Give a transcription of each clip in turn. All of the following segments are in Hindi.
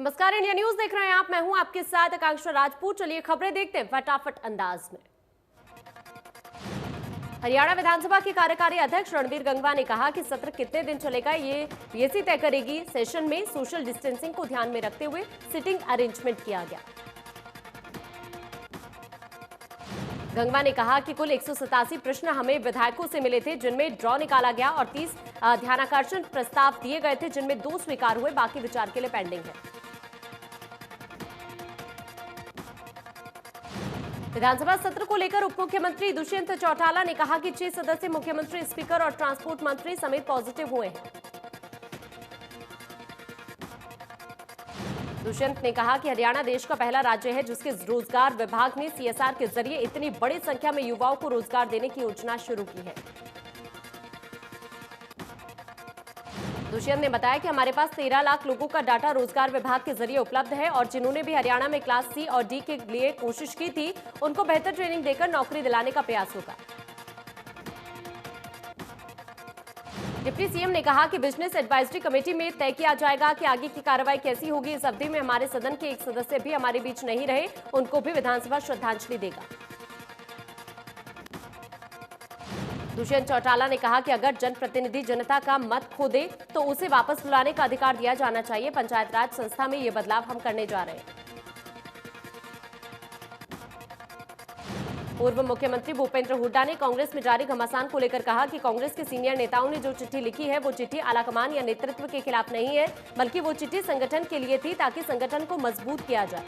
नमस्कार, इंडिया न्यूज देख रहे हैं आप। मैं हूं आपके साथ आकांक्षा राजपूत। चलिए खबरें देखते हैं फटाफट अंदाज में। हरियाणा विधानसभा के कार्यकारी अध्यक्ष रणवीर गंगवा ने कहा कि सत्र कितने दिन चलेगा ये पीएसी तय करेगी। सेशन में सोशल डिस्टेंसिंग को ध्यान में रखते हुए सिटिंग अरेंजमेंट किया गया। गंगवा ने कहा कि कुल 187 प्रश्न हमें विधायकों से मिले थे, जिनमें ड्रॉ निकाला गया और 30 ध्यानाकर्षण प्रस्ताव दिए गए थे, जिनमें 2 स्वीकार हुए, बाकी विचार के लिए पेंडिंग है। विधानसभा सत्र को लेकर उप मुख्यमंत्री दुष्यंत चौटाला ने कहा कि 6 सदस्य मुख्यमंत्री, स्पीकर और ट्रांसपोर्ट मंत्री समेत पॉजिटिव हुए हैं। दुष्यंत ने कहा कि हरियाणा देश का पहला राज्य है जिसके रोजगार विभाग ने सीएसआर के जरिए इतनी बड़ी संख्या में युवाओं को रोजगार देने की योजना शुरू की है। दुष्यंत ने बताया कि हमारे पास 13 लाख लोगों का डाटा रोजगार विभाग के जरिए उपलब्ध है और जिन्होंने भी हरियाणा में क्लास सी और डी के लिए कोशिश की थी, उनको बेहतर ट्रेनिंग देकर नौकरी दिलाने का प्रयास होगा। डिप्टी सीएम ने कहा कि बिजनेस एडवाइजरी कमेटी में तय किया जाएगा कि आगे की कार्रवाई कैसी होगी। इस अवधि में हमारे सदन के एक सदस्य भी हमारे बीच नहीं रहे, उनको भी विधानसभा श्रद्धांजलि देगा। दुष्यंत चौटाला ने कहा कि अगर जनप्रतिनिधि जनता का मत खो दे तो उसे वापस बुलाने का अधिकार दिया जाना चाहिए। पंचायत राज संस्था में ये बदलाव हम करने जा रहे हैं। पूर्व मुख्यमंत्री भूपेंद्र हुड्डा ने कांग्रेस में जारी घमासान को लेकर कहा कि कांग्रेस के सीनियर नेताओं ने जो चिट्ठी लिखी है वो चिट्ठी आलाकमान या नेतृत्व के खिलाफ नहीं है, बल्कि वो चिट्ठी संगठन के लिए थी ताकि संगठन को मजबूत किया जाए।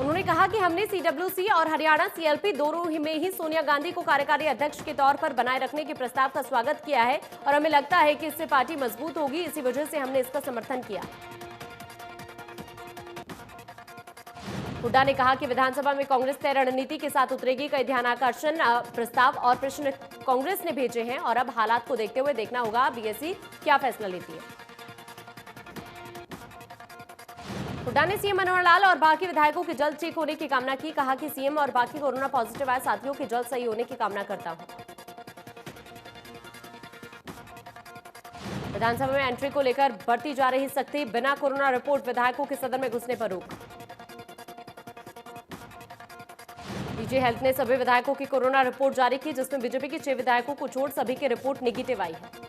उन्होंने कहा कि हमने सीडब्ल्यूसी और हरियाणा सीएलपी दोनों में ही सोनिया गांधी को कार्यकारी अध्यक्ष के तौर पर बनाए रखने के प्रस्ताव का स्वागत किया है और हमें लगता है कि इससे पार्टी मजबूत होगी। इसी वजह से हमने इसका समर्थन किया। हुड्डा ने कहा कि विधानसभा में कांग्रेस तय रणनीति के साथ उतरेगी। कई ध्यानाकर्षण प्रस्ताव और प्रश्न कांग्रेस ने भेजे हैं और अब हालात को देखते हुए देखना होगा बीएससी क्या फैसला लेती है। हुड्डा ने सीएम मनोहर लाल और बाकी विधायकों के जल्द ठीक होने की कामना की। कहा कि सीएम और बाकी कोरोना पॉजिटिव आए साथियों के जल्द सही होने की कामना करता हूं। विधानसभा में एंट्री को लेकर बढ़ती जा रही सख्ती। बिना कोरोना रिपोर्ट विधायकों के सदन में घुसने पर रोक। डीजी हेल्थ ने सभी विधायकों की कोरोना रिपोर्ट जारी की, जिसमें बीजेपी के 6 विधायकों को छोड़ सभी की रिपोर्ट नेगेटिव आई है।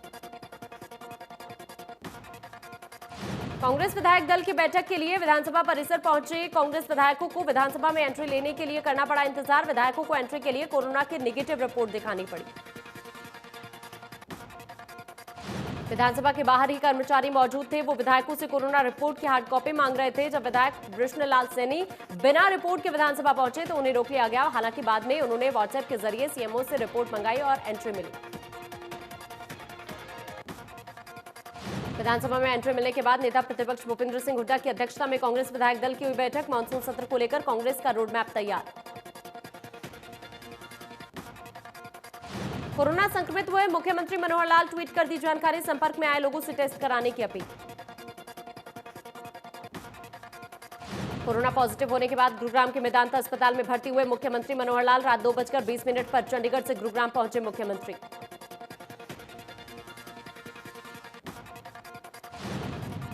कांग्रेस विधायक दल की बैठक के लिए विधानसभा परिसर पहुंचे कांग्रेस विधायकों को विधानसभा में एंट्री लेने के लिए करना पड़ा इंतजार। विधायकों को एंट्री के लिए कोरोना की नेगेटिव रिपोर्ट दिखानी पड़ी। विधानसभा के बाहर ही कर्मचारी मौजूद थे। वो विधायकों से कोरोना रिपोर्ट की हार्ड कॉपी मांग रहे थे। जब विधायक कृष्णलाल सैनी बिना रिपोर्ट के विधानसभा पहुंचे तो उन्हें रोक लिया गया। हालांकि बाद में उन्होंने व्हाट्सएप के जरिए सीएमओ से रिपोर्ट मंगाई और एंट्री मिली। विधानसभा में एंट्री मिलने के बाद नेता प्रतिपक्ष भूपेंद्र सिंह हुड्डा की अध्यक्षता में कांग्रेस विधायक दल की हुई बैठक। मानसून सत्र को लेकर कांग्रेस का रोड मैप तैयार। कोरोना संक्रमित हुए मुख्यमंत्री मनोहर लाल ट्वीट कर दी जानकारी। संपर्क में आए लोगों से टेस्ट कराने की अपील। कोरोना पॉजिटिव होने के बाद गुरुग्राम के मेदांता अस्पताल में भर्ती हुए मुख्यमंत्री मनोहर लाल रात 2:20 पर चंडीगढ़ से गुरुग्राम पहुंचे मुख्यमंत्री।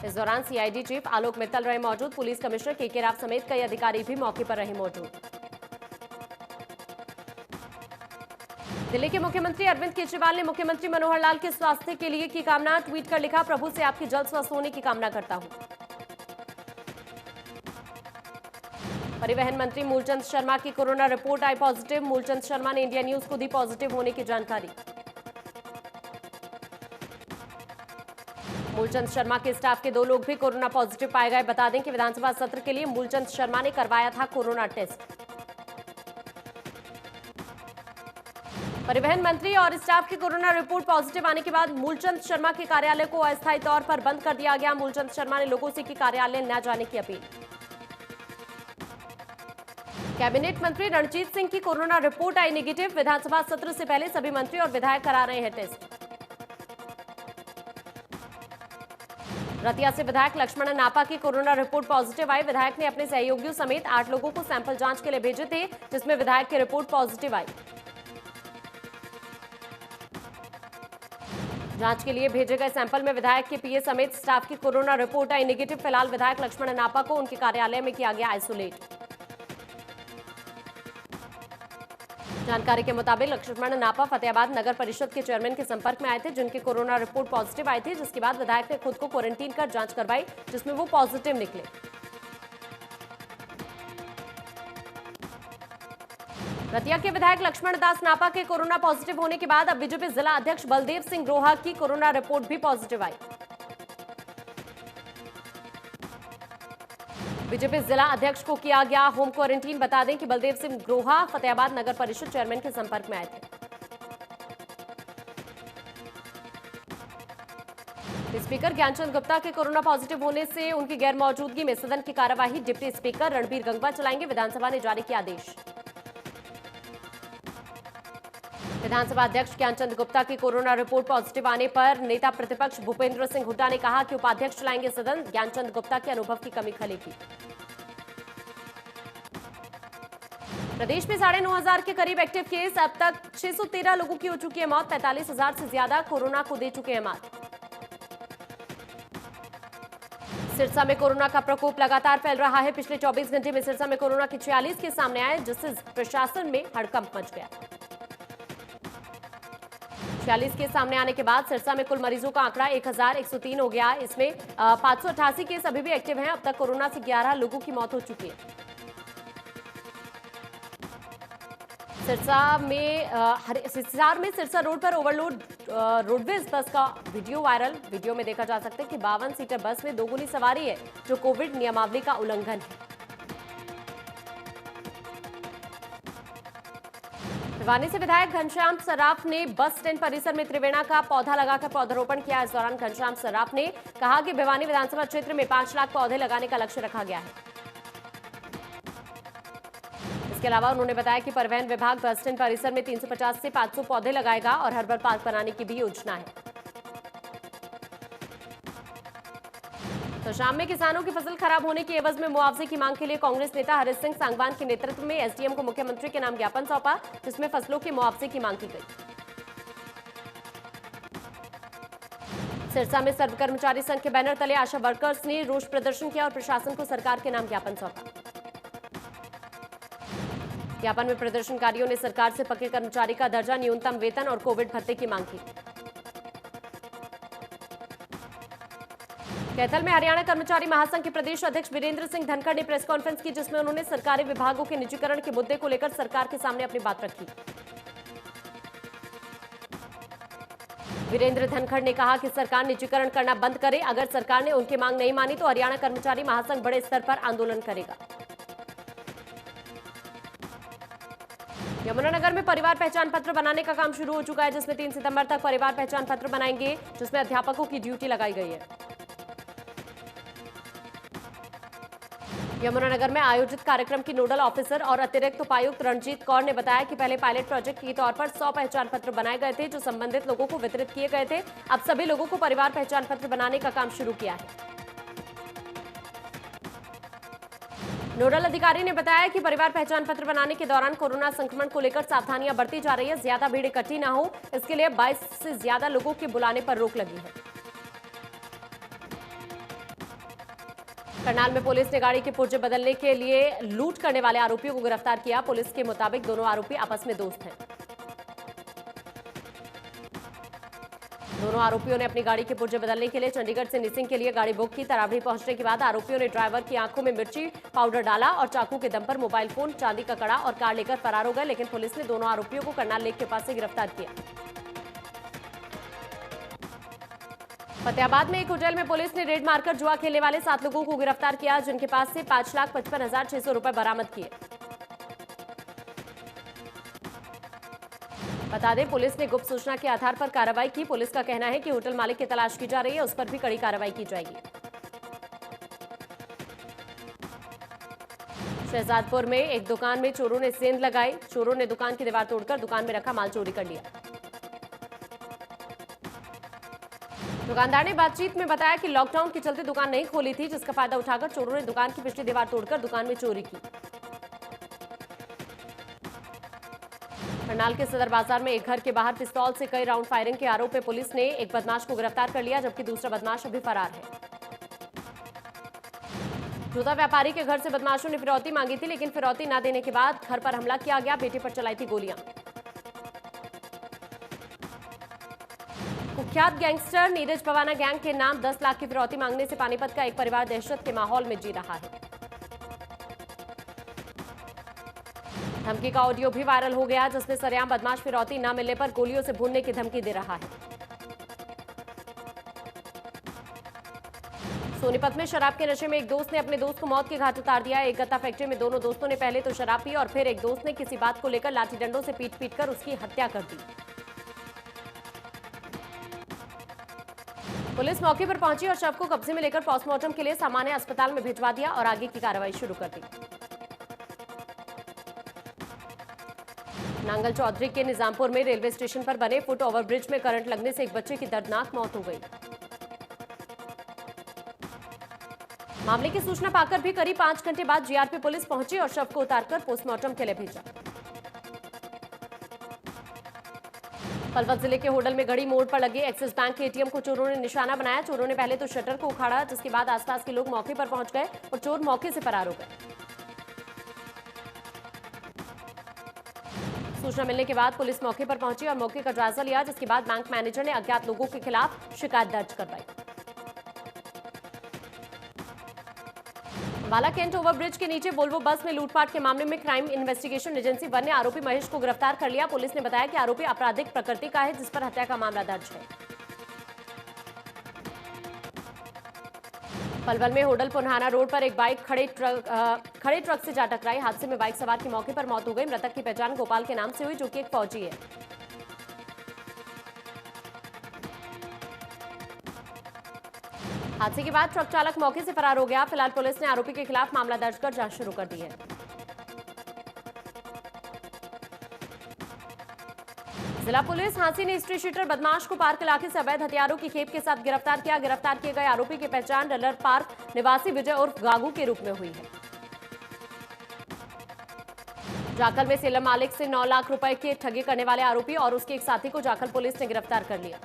इस दौरान सीआईडी चीफ आलोक मित्तल रहे मौजूद। पुलिस कमिश्नर के राव समेत कई अधिकारी भी मौके पर रहे मौजूद। दिल्ली के मुख्यमंत्री अरविंद केजरीवाल ने मुख्यमंत्री मनोहर लाल के स्वास्थ्य के लिए की कामना। ट्वीट कर लिखा, प्रभु से आपकी जल्द स्वस्थ होने की कामना करता हूं। परिवहन मंत्री मूलचंद शर्मा की कोरोना रिपोर्ट आई पॉजिटिव। मूलचंद शर्मा ने इंडिया न्यूज को दी पॉजिटिव होने की जानकारी। मूलचंद शर्मा के स्टाफ के 2 लोग भी कोरोना पॉजिटिव पाए गए। बता दें कि विधानसभा सत्र के लिए मूलचंद शर्मा ने करवाया था कोरोना टेस्ट। परिवहन मंत्री और स्टाफ की कोरोना रिपोर्ट पॉजिटिव आने के बाद मूलचंद शर्मा के कार्यालय को अस्थायी तौर पर बंद कर दिया गया। मूलचंद शर्मा ने लोगों से की कार्यालय न जाने की अपील। कैबिनेट मंत्री रणजीत सिंह की कोरोना रिपोर्ट आई नेगेटिव। विधानसभा सत्र से पहले सभी मंत्री और विधायक करा रहे हैं टेस्ट। रतिया से विधायक लक्ष्मण नापा की कोरोना रिपोर्ट पॉजिटिव आई। विधायक ने अपने सहयोगियों समेत 8 लोगों को सैंपल जांच के लिए भेजे थे, जिसमें विधायक की रिपोर्ट पॉजिटिव आई। जांच के लिए भेजे गए सैंपल में विधायक के पीए समेत स्टाफ की कोरोना रिपोर्ट आई नेगेटिव। फिलहाल विधायक लक्ष्मण नापा को उनके कार्यालय में किया गया आइसोलेट। जानकारी के मुताबिक लक्ष्मण नापा फतेहाबाद नगर परिषद के चेयरमैन के संपर्क में आए थे, जिनकी कोरोना रिपोर्ट पॉजिटिव आई थी, जिसके बाद विधायक ने खुद को क्वारंटीन कर जांच करवाई, जिसमें वो पॉजिटिव निकले। रतिया के विधायक लक्ष्मण दास नापा के कोरोना पॉजिटिव होने के बाद अब बीजेपी जिला अध्यक्ष बलदेव सिंह रोहा की कोरोना रिपोर्ट भी पॉजिटिव आई। बीजेपी जिला अध्यक्ष को किया गया होम क्वारंटीन। बता दें कि बलदेव सिंह रोहा फतेहाबाद नगर परिषद चेयरमैन के संपर्क में आए थे। स्पीकर ज्ञानचंद गुप्ता के कोरोना पॉजिटिव होने से उनकी गैर मौजूदगी में सदन की कार्यवाही डिप्टी स्पीकर रणबीर गंगवा चलाएंगे। विधानसभा ने जारी किया आदेश। विधानसभा अध्यक्ष ज्ञानचंद गुप्ता की कोरोना रिपोर्ट पॉजिटिव आने पर नेता प्रतिपक्ष भूपेंद्र सिंह हुड्डा ने कहा कि उपाध्यक्ष चलाएंगे सदन। ज्ञानचंद गुप्ता के अनुभव की कमी खलेगी। प्रदेश में 9,500 के करीब एक्टिव केस। अब तक 613 लोगों की हो चुकी है मौत। 45,000 से ज्यादा कोरोना को दे चुके हैं मात। सिरसा में कोरोना का प्रकोप लगातार फैल रहा है। पिछले 24 घंटे में सिरसा में कोरोना के 46 केस सामने आए, जिससे प्रशासन में हड़कंप मच गया। 46 केस सामने आने के बाद सिरसा में कुल मरीजों का आंकड़ा 1,103 हो गया। इसमें 588 केस अभी भी एक्टिव हैं। अब तक कोरोना से 11 लोगों की मौत हो चुकी है। हिसार में सिरसा रोड पर ओवरलोड रोडवेज बस का वीडियो वायरल। वीडियो में देखा जा सकता है कि 52 सीटर बस में दोगुनी सवारी है, जो कोविड नियमावली का उल्लंघन है। भिवानी से विधायक घनश्याम सर्राफ ने बस स्टैंड परिसर में त्रिवेणा का पौधा लगाकर पौधारोपण किया। इस दौरान घनश्याम सर्राफ ने कहा कि भिवानी विधानसभा क्षेत्र में 5 लाख पौधे लगाने का लक्ष्य रखा गया है। इसके अलावा उन्होंने बताया कि परिवहन विभाग बस स्टैंड परिसर में 350 से 500 पौधे लगाएगा और हर्बल पार्क बनाने की भी योजना है। तो शाम में किसानों की फसल खराब होने की एवज में मुआवजे की मांग के लिए कांग्रेस नेता हरीश सिंह सांगवान के नेतृत्व में एसडीएम को मुख्यमंत्री के नाम ज्ञापन सौंपा, जिसमें फसलों के मुआवजे की मांग की गई। सिरसा में सर्व कर्मचारी संघ के बैनर तले आशा वर्कर्स ने रोष प्रदर्शन किया और प्रशासन को सरकार के नाम ज्ञापन सौंपा। ज्ञापन में प्रदर्शनकारियों ने सरकार से पक्के कर्मचारी का दर्जा, न्यूनतम वेतन और कोविड भत्ते की मांग की। कैथल में हरियाणा कर्मचारी महासंघ के प्रदेश अध्यक्ष वीरेंद्र सिंह धनखड़ ने प्रेस कॉन्फ्रेंस की, जिसमें उन्होंने सरकारी विभागों के निजीकरण के मुद्दे को लेकर सरकार के सामने अपनी बात रखी। वीरेंद्र धनखड़ ने कहा कि सरकार निजीकरण करना बंद करे। अगर सरकार ने उनकी मांग नहीं मानी तो हरियाणा कर्मचारी महासंघ बड़े स्तर पर आंदोलन करेगा। यमुनानगर में परिवार पहचान पत्र बनाने का काम शुरू हो चुका है, जिसमें 3 सितंबर तक परिवार पहचान पत्र बनाएंगे, जिसमें अध्यापकों की ड्यूटी लगाई गई है। यमुनानगर में आयोजित कार्यक्रम की नोडल ऑफिसर और अतिरिक्त उपायुक्त रणजीत कौर ने बताया कि पहले पायलट प्रोजेक्ट के तौर पर 100 पहचान पत्र बनाए गए थे, जो संबंधित लोगों को वितरित किए गए थे। अब सभी लोगों को परिवार पहचान पत्र बनाने का काम शुरू किया है। नोडल अधिकारी ने बताया कि परिवार पहचान पत्र बनाने के दौरान कोरोना संक्रमण को लेकर सावधानियां बरती जा रही है। ज्यादा भीड़ इकट्ठी न हो, इसके लिए 22 से ज्यादा लोगों के बुलाने पर रोक लगी है। करनाल में पुलिस ने गाड़ी के पुर्जे बदलने के लिए लूट करने वाले आरोपियों को गिरफ्तार किया। पुलिस के मुताबिक दोनों आरोपी आपस में दोस्त हैं। दोनों आरोपियों ने अपनी गाड़ी के पुर्जे बदलने के लिए चंडीगढ़ से निसिंग के लिए गाड़ी बुक की। तरावड़ी पहुंचने के बाद आरोपियों ने ड्राइवर की आंखों में मिर्ची पाउडर डाला और चाकू के दम पर मोबाइल फोन, चांदी का कड़ा और कार लेकर फरार हो गए, लेकिन पुलिस ने दोनों आरोपियों को करनाल लेक के पास से गिरफ्तार किया। फतेहाबाद में एक होटल में पुलिस ने रेड मारकर जुआ खेलने वाले 7 लोगों को गिरफ्तार किया, जिनके पास से 5,55,600 रुपए बरामद किए। बता दें, पुलिस ने गुप्त सूचना के आधार पर कार्रवाई की। पुलिस का कहना है कि होटल मालिक की तलाश की जा रही है, उस पर भी कड़ी कार्रवाई की जाएगी। शहजादपुर में एक दुकान में चोरों ने सेंध लगाई। चोरों ने दुकान की दीवार तोड़कर दुकान में रखा माल चोरी कर लिया। दुकानदार ने बातचीत में बताया कि लॉकडाउन के चलते दुकान नहीं खोली थी, जिसका फायदा उठाकर चोरों ने दुकान की पिछली दीवार तोड़कर दुकान में चोरी की। करनाल के सदर बाजार में एक घर के बाहर पिस्तौल से कई राउंड फायरिंग के आरोप में पुलिस ने एक बदमाश को गिरफ्तार कर लिया, जबकि दूसरा बदमाश अभी फरार है। जूता व्यापारी के घर से बदमाशों ने फिरौती मांगी थी, लेकिन फिरौती न देने के बाद घर पर हमला किया गया। बेटे पर चलाई थी गोलियां। कुख्यात गैंगस्टर नीरज पवाना गैंग के नाम 10 लाख की फिरौती मांगने से पानीपत का एक परिवार दहशत के माहौल में जी रहा है। धमकी का ऑडियो भी वायरल हो गया, जिसमें सरेआम बदमाश फिरौती न मिलने पर गोलियों से भूनने की धमकी दे रहा है। सोनीपत में शराब के नशे में एक दोस्त ने अपने दोस्त को मौत के घाट उतार दिया। एक गत्ता फैक्ट्री में दोनों दोस्तों ने पहले तो शराब पी और फिर एक दोस्त ने किसी बात को लेकर लाठी डंडों से पीट कर उसकी हत्या कर दी। पुलिस मौके पर पहुंची और शव को कब्जे में लेकर पोस्टमार्टम के लिए सामान्य अस्पताल में भिजवा दिया और आगे की कार्रवाई शुरू कर दी। नांगल चौधरी के निजामपुर में रेलवे स्टेशन पर बने फुट ओवरब्रिज में करंट लगने से एक बच्चे की दर्दनाक मौत हो गई। मामले की सूचना पाकर भी करीब 5 घंटे बाद जीआरपी पुलिस पहुंची और शव को उतारकर पोस्टमार्टम के लिए भेजा। पलवल जिले के होडल में गढ़ी मोड़ पर लगे एक्सिस बैंक के एटीएम को चोरों ने निशाना बनाया। चोरों ने पहले तो शटर को उखाड़ा, जिसके बाद आसपास के लोग मौके पर पहुंच गए और चोर मौके से फरार हो गए। सूचना मिलने के बाद पुलिस मौके पर पहुंची और मौके का जायजा लिया, जिसके बाद बैंक मैनेजर ने अज्ञात लोगों के खिलाफ शिकायत दर्ज करवाई। अंबाला कैंट ओवरब्रिज के नीचे वोल्वो बस में लूटपाट के मामले में क्राइम इन्वेस्टिगेशन एजेंसी 1 ने आरोपी महेश को गिरफ्तार कर लिया। पुलिस ने बताया कि आरोपी आपराधिक प्रकृति का है, जिस पर हत्या का मामला दर्ज है। पलवल में होडल पुन्हाना रोड पर एक बाइक खड़े ट्रक से जा टकराई। हादसे में बाइक सवार की मौके पर मौत हो गई। मृतक की पहचान गोपाल के नाम से हुई, जो कि एक फौजी है। हादसे के बाद ट्रक चालक मौके से फरार हो गया। फिलहाल पुलिस ने आरोपी के खिलाफ मामला दर्ज कर जांच शुरू कर दी है। जिला पुलिस हांसी ने स्ट्रीट शूटर बदमाश को पार्क इलाके से अवैध हथियारों की खेप के साथ गिरफ्तार किया। गिरफ्तार किए गए आरोपी की पहचान डलर पार्क निवासी विजय उर्फ गागू के रूप में हुई है। जाखल में सेलर मालिक से 9 लाख रुपए के ठगी करने वाले आरोपी और उसके एक साथी को जाखल पुलिस ने गिरफ्तार कर लिया।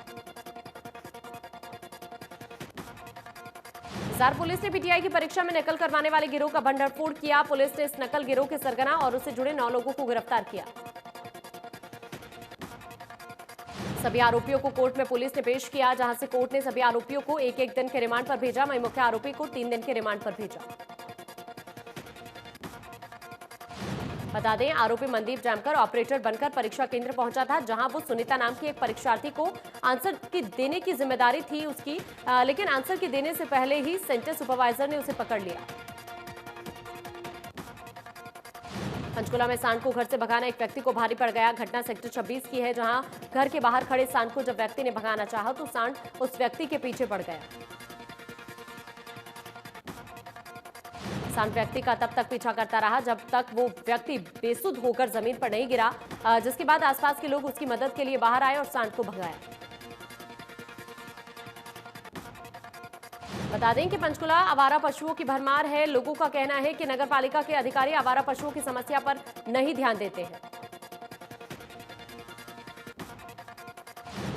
हिसार पुलिस ने पीटीआई की परीक्षा में नकल करवाने वाले गिरोह का भंडाफोड़ किया। पुलिस ने इस नकल गिरोह के सरगना और उससे जुड़े 9 लोगों को गिरफ्तार किया। सभी आरोपियों को कोर्ट में पुलिस ने पेश किया, जहां से कोर्ट ने सभी आरोपियों को एक दिन के रिमांड पर भेजा। वहीं मुख्य आरोपी को 3 दिन के रिमांड पर भेजा। बता दें, आरोपी मनदीप जैमकर ऑपरेटर बनकर परीक्षा केंद्र पहुंचा था, जहां वो सुनीता नाम की एक परीक्षार्थी को आंसर की देने की जिम्मेदारी थी उसकी, लेकिन आंसर की देने से पहले ही सेंटर सुपरवाइजर ने उसे पकड़ लिया। पंचकुला में सांड को घर से भगाना एक व्यक्ति को भारी पड़ गया। घटना सेक्टर 26 की है, जहां घर के बाहर खड़े सांड को जब व्यक्ति ने भगाना चाहा तो सांड उस व्यक्ति के पीछे पड़ गया। सांड व्यक्ति का तब तक पीछा करता रहा जब तक वो व्यक्ति बेसुध होकर जमीन पर नहीं गिरा, जिसके बाद आसपास के लोग उसकी मदद के लिए बाहर आए और सांड को भगाया। बता दें कि पंचकुला आवारा पशुओं की भरमार है। लोगों का कहना है कि नगरपालिका के अधिकारी आवारा पशुओं की समस्या पर नहीं ध्यान देते हैं।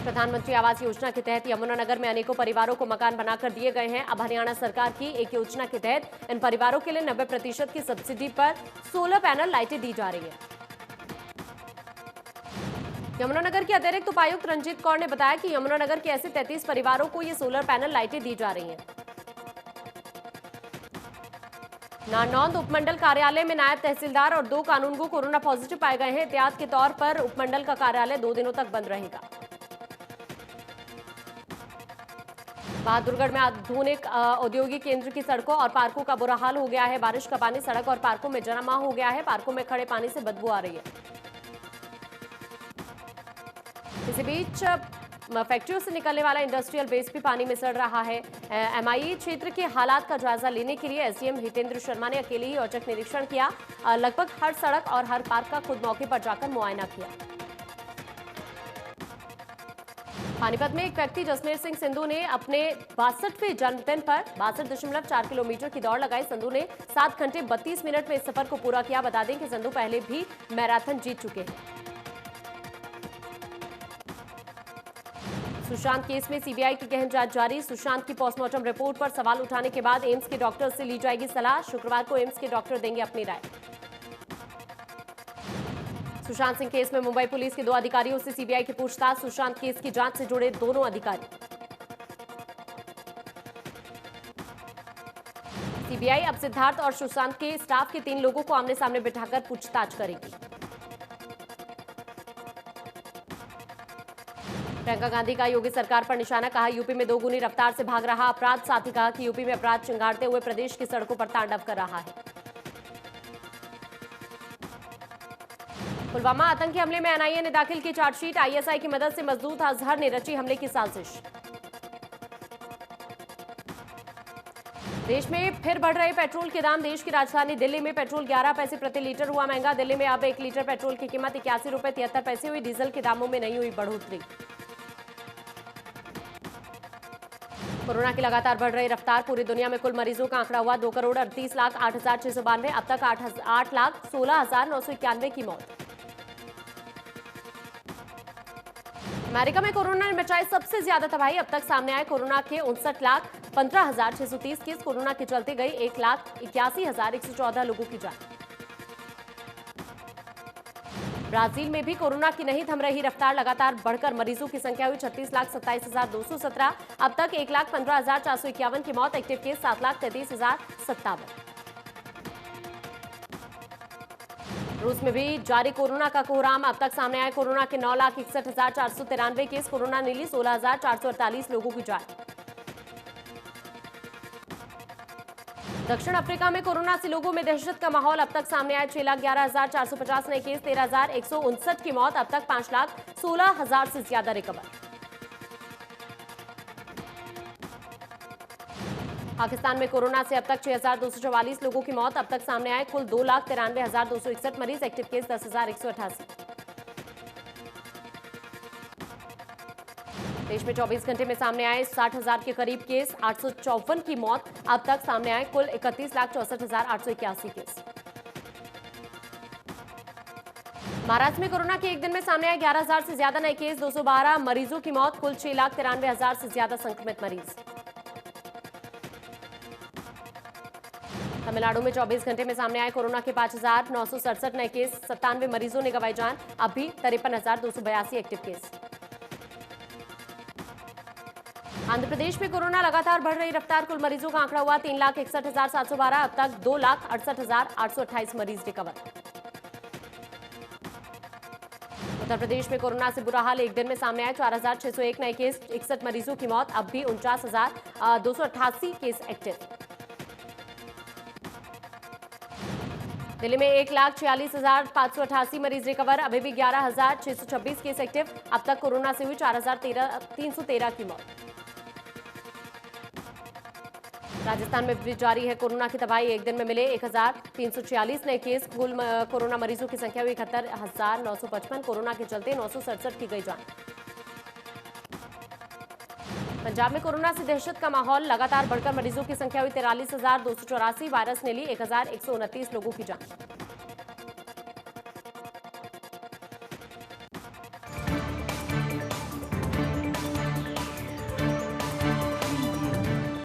प्रधानमंत्री आवास योजना के तहत यमुनानगर में अनेकों परिवारों को मकान बनाकर दिए गए हैं। अब हरियाणा सरकार की एक योजना के तहत इन परिवारों के लिए 90% की सब्सिडी पर सोलर पैनल लाइटें दी जा रही है। यमुनानगर के अतिरिक्त उपायुक्त रंजीत कौर ने बताया कि यमुनानगर के ऐसे 33 परिवारों को ये सोलर पैनल लाइटें दी जा रही हैं। नारनौंद उपमंडल कार्यालय में नायब तहसीलदार और 2 कानूनगो कोरोना पॉजिटिव पाए गए हैं। एहतियात के तौर पर उपमंडल का कार्यालय 2 दिनों तक बंद रहेगा। बहादुरगढ़ में आधुनिक औद्योगिक केंद्र की सड़कों और पार्कों का बुरा हाल हो गया है। बारिश का पानी सड़क और पार्कों में जमा हो गया है। पार्कों में खड़े पानी से बदबू आ रही है। इसी बीच फैक्ट्रियों से निकलने वाला इंडस्ट्रियल वेस्ट भी पानी में सड़ रहा है। एमआईई क्षेत्र के हालात का जायजा लेने के लिए एसडीएम हितेंद्र शर्मा ने अकेले ही औचक निरीक्षण किया। लगभग हर सड़क और हर पार्क का खुद मौके पर जाकर मुआयना किया। पानीपत में एक व्यक्ति जसमेर सिंह संधू ने अपने 62वें जन्मदिन पर 62.4 किलोमीटर की दौड़ लगाई। संधू ने 7 घंटे 32 मिनट में इस सफर को पूरा किया। बता दें कि संधू पहले भी मैराथन जीत चुके हैं। सुशांत केस में सीबीआई की गहन जांच जारी। सुशांत की पोस्टमार्टम रिपोर्ट पर सवाल उठाने के बाद एम्स के डॉक्टर से ली जाएगी सलाह। शुक्रवार को एम्स के डॉक्टर देंगे अपनी राय। सुशांत सिंह केस में मुंबई पुलिस के 2 अधिकारियों से सीबीआई की पूछताछ। सुशांत केस की जांच से जुड़े दोनों अधिकारी। सीबीआई अब सिद्धार्थ और सुशांत के स्टाफ के 3 लोगों को आमने सामने बिठाकर पूछताछ करेगी। प्रियंका गांधी का योगी सरकार पर निशाना। कहा, यूपी में दोगुनी रफ्तार से भाग रहा अपराध। साथ ही कहा कि यूपी में अपराध चिंगारते हुए प्रदेश की सड़कों पर तांडव कर रहा है। पुलवामा आतंकी हमले में एनआईए ने दाखिल की चार्जशीट। आईएसआई की मदद से मसूद अजहर ने रची हमले की साजिश। देश में फिर बढ़ रहे पेट्रोल के दाम। देश की राजधानी दिल्ली में पेट्रोल 11 पैसे प्रति लीटर हुआ महंगा। दिल्ली में अब 1 लीटर पेट्रोल की कीमत 81 रुपए 73 पैसे हुई। डीजल के दामों में नहीं हुई बढ़ोतरी। कोरोना की लगातार बढ़ रही रफ्तार। पूरी दुनिया में कुल मरीजों का आंकड़ा हुआ 2,38,08,692। अब तक 8,16,991 की मौत। अमेरिका में कोरोना ने मचाई सबसे ज्यादा तबाही। अब तक सामने आए कोरोना के 59,15,630 केस। कोरोना के चलते गई 1,81,114 लोगों की जान। ब्राजील में भी कोरोना की नहीं थम रही रफ्तार। लगातार बढ़कर मरीजों की संख्या हुई 36,27,217। अब तक 1,15,451 की मौत। Active case 7,33,057। रूस में भी जारी कोरोना का कोहराम। अब तक सामने आए कोरोना के 9,61,493 केस। कोरोना ने ली 16,448 लोगों की जान। दक्षिण अफ्रीका में कोरोना से लोगों में दहशत का माहौल। अब तक सामने आए 6,11,450 नए केस। 13,159 की मौत। अब तक 5,16,000 से ज्यादा रिकवर। पाकिस्तान में कोरोना से अब तक 6,244 लोगों की मौत। अब तक सामने आए कुल 2,93,261 मरीज। Active case 10,188। देश में 24 घंटे में सामने आए 60,000 के करीब केस। 854 की मौत। अब तक सामने आए कुल 31,64,881 केस। महाराष्ट्र में कोरोना के एक दिन में सामने आए 11,000 से ज्यादा नए केस। 212 मरीजों की मौत। कुल 6,93,000 से ज्यादा संक्रमित मरीज। तमिलनाडु में 24 घंटे में सामने आए कोरोना के 5,967 नए केस। 97 मरीजों ने गंवाई जान। अब भी 53,282 एक्टिव केस। आंध्र प्रदेश में कोरोना लगातार बढ़ रही रफ्तार। कुल मरीजों का आंकड़ा हुआ 3,61,712। अब तक 2,68,828 मरीज रिकवर। उत्तर प्रदेश में कोरोना से बुरा हाल। एक दिन में सामने आए 4,601 नए केस। 61 मरीजों की मौत। अब भी 49,288 केस एक्टिव। दिल्ली में 1,46,588 मरीज रिकवर। अभी भी 11,626 केस एक्टिव। अब तक कोरोना से हुई 4,313 की मौत। राजस्थान में भी जारी है कोरोना की तबाही। एक दिन में मिले 1,346 नए केस। कुल कोरोना मरीजों की संख्या हुई 71,955। कोरोना के चलते 967 की गई जान। पंजाब में कोरोना से दहशत का माहौल। लगातार बढ़कर मरीजों की संख्या हुई 43,284। वायरस ने ली 1,129 लोगों की जान।